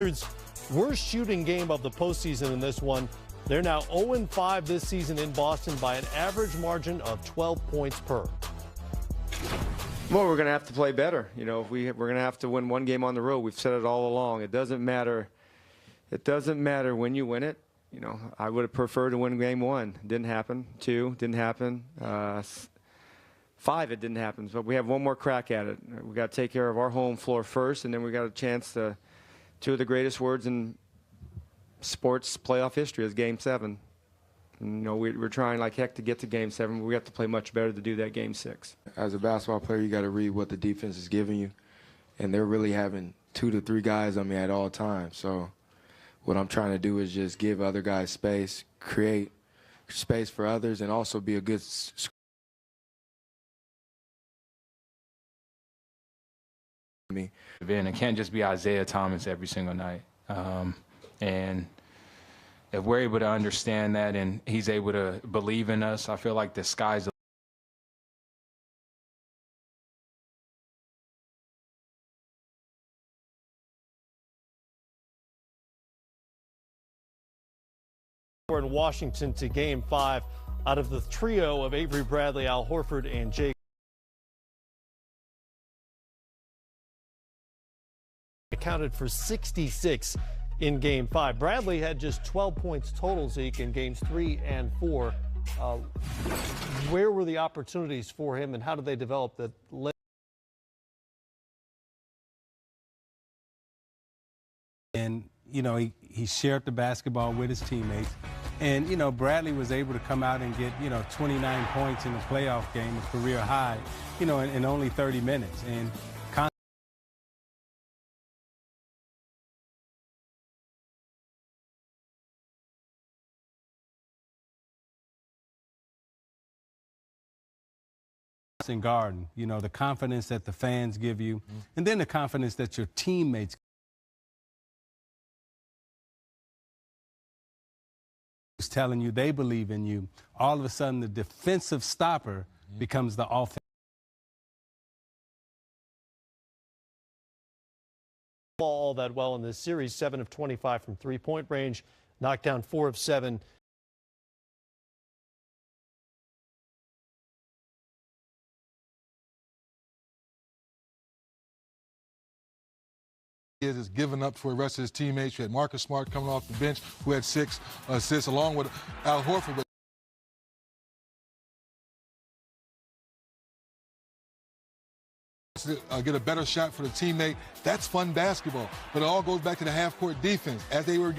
Worst shooting game of the postseason in this one. They're now 0-5 this season in Boston by an average margin of 12 points per. Well, we're going to have to play better. You know, we're going to have to win one game on the road. We've said it all along. It doesn't matter. It doesn't matter when you win it. You know, I would have preferred to win game 1. Didn't happen. 2 didn't happen. 5 it didn't happen. So we have one more crack at it. We got to take care of our home floor first, and then we got a chance to. 2 of the greatest words in sports playoff history is Game 7. And, you know, we're trying like heck to get to Game 7. But we have to play much better to do that Game 6. As a basketball player, you got to read what the defense is giving you, and they're really having 2 to 3 guys on me at all times. So what I'm trying to do is just give other guys space, create space for others, and also be a good me. It can't just be Isaiah Thomas every single night. And if we're able to understand that and he's able to believe in us, I feel like the sky's the We're in Washington to Game 5 out of the trio of Avery Bradley, Al Horford, and Jake. Accounted for 66 in Game 5. Bradley had just 12 points total, Zeke, in Games 3 and 4. Where were the opportunities for him, and how did they develop that? And, you know, he shared the basketball with his teammates. And, you know, Bradley was able to come out and get, 29 points in a playoff game, a career high, in only 30 minutes. And Garden, the confidence that the fans give you, and then the confidence that your teammates is telling you they believe in you. All of a sudden, the defensive stopper becomes the offense. All that well in this series, 7 of 25 from three-point range, knocked down 4 of 7. Is giving up for the rest of his teammates. You had Marcus Smart coming off the bench, who had 6 assists, along with Al Horford. Get a better shot for the teammate. That's fun basketball. But it all goes back to the half-court defense. As they were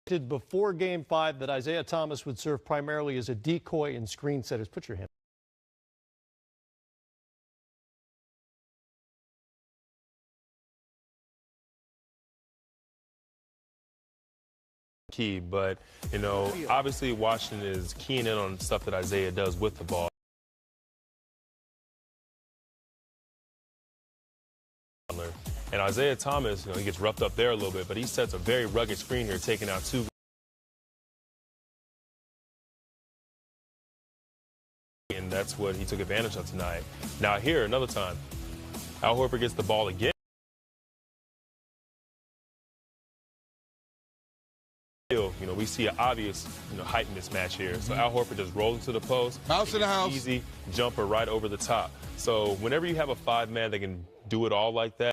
getting before Game 5 that Isaiah Thomas would serve primarily as a decoy and screen setters. Put your hand. Key, but obviously Washington is keying in on stuff that Isaiah does with the ball. And Isaiah Thomas, he gets roughed up there a little bit, but he sets a very rugged screen here, taking out 2. And that's what he took advantage of tonight. Now here, another time, Al Horford gets the ball again. We see an obvious, height mismatch here. So Al Horford just rolls into the post. House in the house. Easy jumper right over the top. So whenever you have a 5-man that can do it all like that.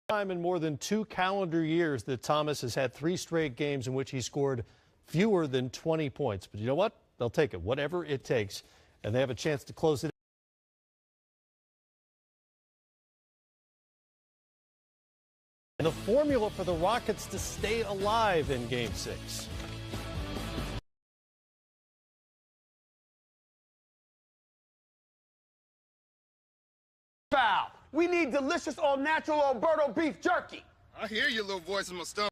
Time in more than 2 calendar years that Thomas has had 3 straight games in which he scored fewer than 20 points. But you know what? They'll take it, whatever it takes. And they have a chance to close it. And the formula for the Rockets to stay alive in Game 6. Foul. We need delicious all-natural Alberto beef jerky. I hear your little voice in my stomach.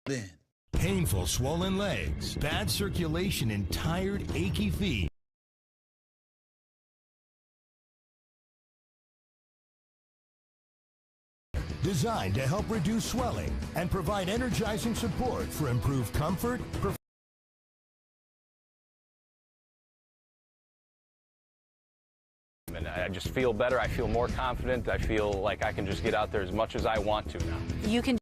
Then, painful swollen legs, bad circulation, and tired, achy feet. designed to help reduce swelling and provide energizing support for improved comfort, and I just feel better. I feel more confident. I feel like I can just get out there as much as I want to now. You can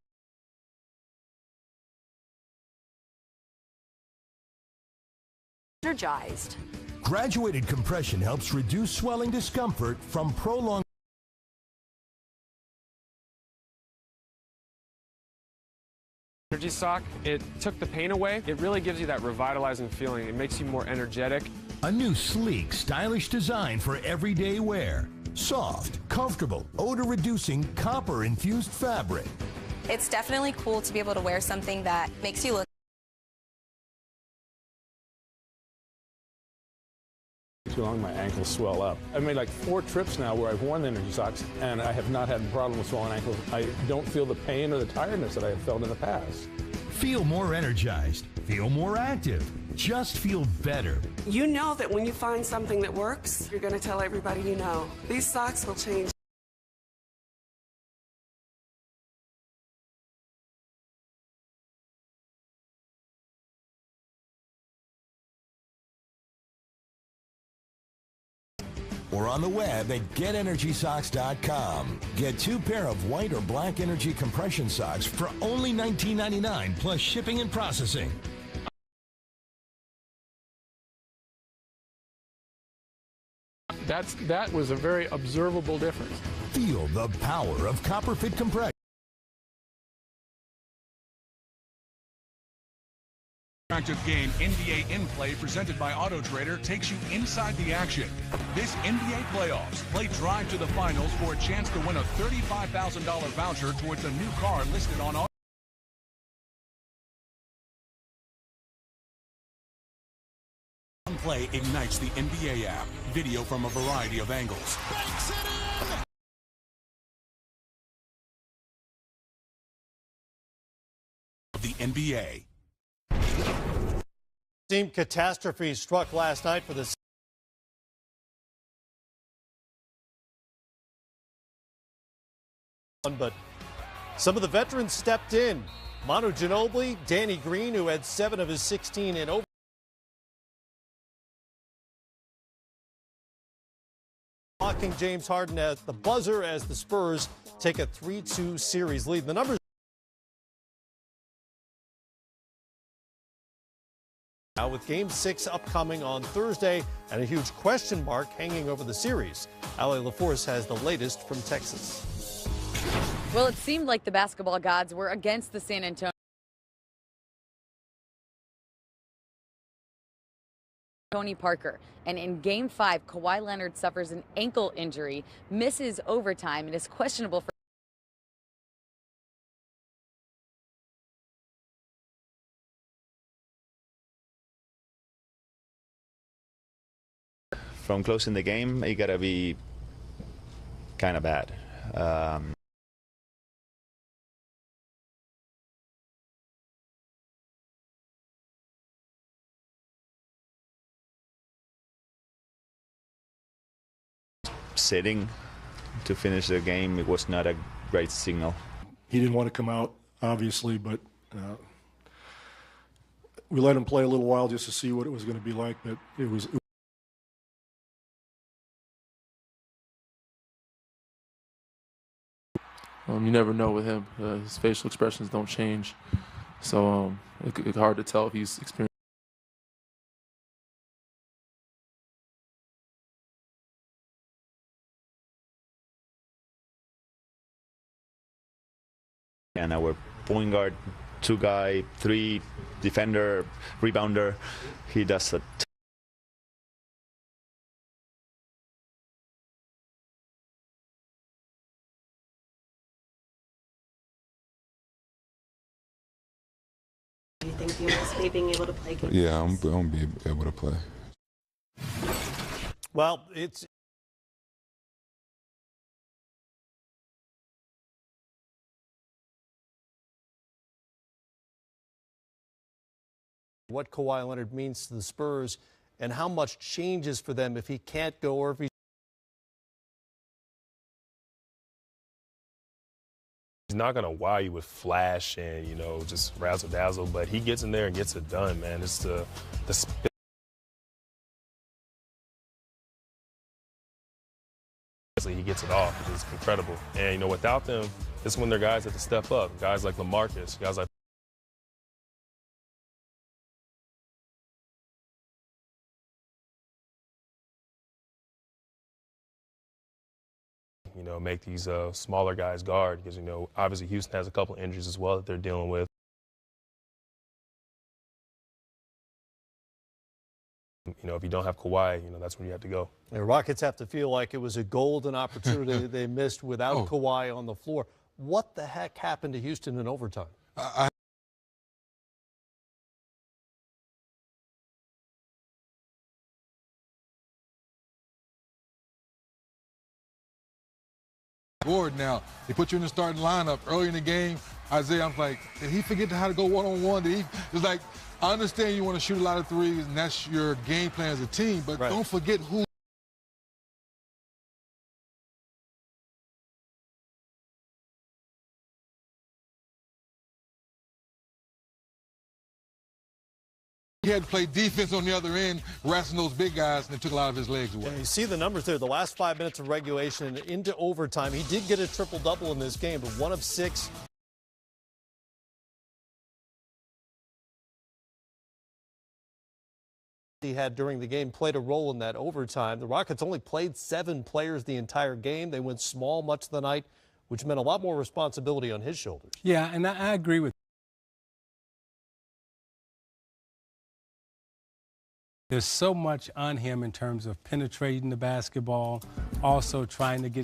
energized. Graduated compression helps reduce swelling discomfort from prolonged Energy sock, it took the pain away. It really gives you that revitalizing feeling. It makes you more energetic. A new sleek, stylish design for everyday wear. Soft, comfortable, odor-reducing, copper-infused fabric. It's definitely cool to be able to wear something that makes you look too long, my ankles swell up. I've made like 4 trips now where I've worn the energy socks, and I have not had a problem with swollen ankles. I don't feel the pain or the tiredness that I have felt in the past. Feel more energized. Feel more active. Just feel better. You know that when you find something that works, you're going to tell everybody you know. These socks will change. Or on the web at GetEnergySocks.com. Get 2 pair of white or black energy compression socks for only $19.99 plus shipping and processing. That was a very observable difference. Feel the power of Copper Fit compression. Interactive game NBA In Play presented by Auto Trader takes you inside the action. This NBA playoffs, play Drive to the Finals for a chance to win a $35,000 voucher towards a new car listed on Auto. Play ignites the NBA app. Video from a variety of angles. Banks it in! The NBA. Team catastrophe struck last night for the but some of the veterans stepped in. Manu Ginobili, Danny Green, who had 7 of his 16 in over. Blocking James Harden at the buzzer as the Spurs take a 3-2 series lead. The numbers now with Game 6 upcoming on Thursday and a huge question mark hanging over the series. Ali LaForce has the latest from Texas. Well, it seemed like the basketball gods were against the San Antonio. Tony Parker. And in Game 5, Kawhi Leonard suffers an ankle injury, misses overtime, and is questionable for from closing the game. It gotta be kind of bad. Sitting to finish the game, it was not a great signal. He didn't want to come out, obviously, but we let him play a little while just to see what it was going to be like, but it was. You never know with him. His facial expressions don't change, so it's hard to tell if he's experienced. And our point guard, 2-guy, 3 defender, rebounder, he does a Do you think you anticipate being able to play games? Yeah, I'm going to be able to play. Well, it's what Kawhi Leonard means to the Spurs and how much changes for them if he can't go or if he He's not going to wow you with flash and, you know, just razzle dazzle, but he gets in there and gets it done, man. It's the he gets it off. It's incredible. And, you know, without them, it's when they're guys that have to step up. Guys like LaMarcus, guys like make these smaller guys guard because, you know, obviously Houston has a couple injuries as well that they're dealing with. You know, if you don't have Kawhi, you know, that's where you have to go. The Rockets have to feel like it was a golden opportunity they missed without Kawhi on the floor. What the heck happened to Houston in overtime? Board now. They put you in the starting lineup early in the game. Isaiah, I'm like, did he forget how to go one-on-one? It's like, I understand you want to shoot a lot of threes, and that's your game plan as a team, but don't forget who. He had to play defense on the other end, wrestling those big guys, and it took a lot of his legs away. Yeah, you see the numbers there. The last 5 minutes of regulation into overtime. He did get a triple-double in this game, but 1 of 6. He had during the game played a role in that overtime. The Rockets only played 7 players the entire game. They went small much of the night, which meant a lot more responsibility on his shoulders. Yeah, and I agree with you. There's so much on him in terms of penetrating the basketball, also trying to get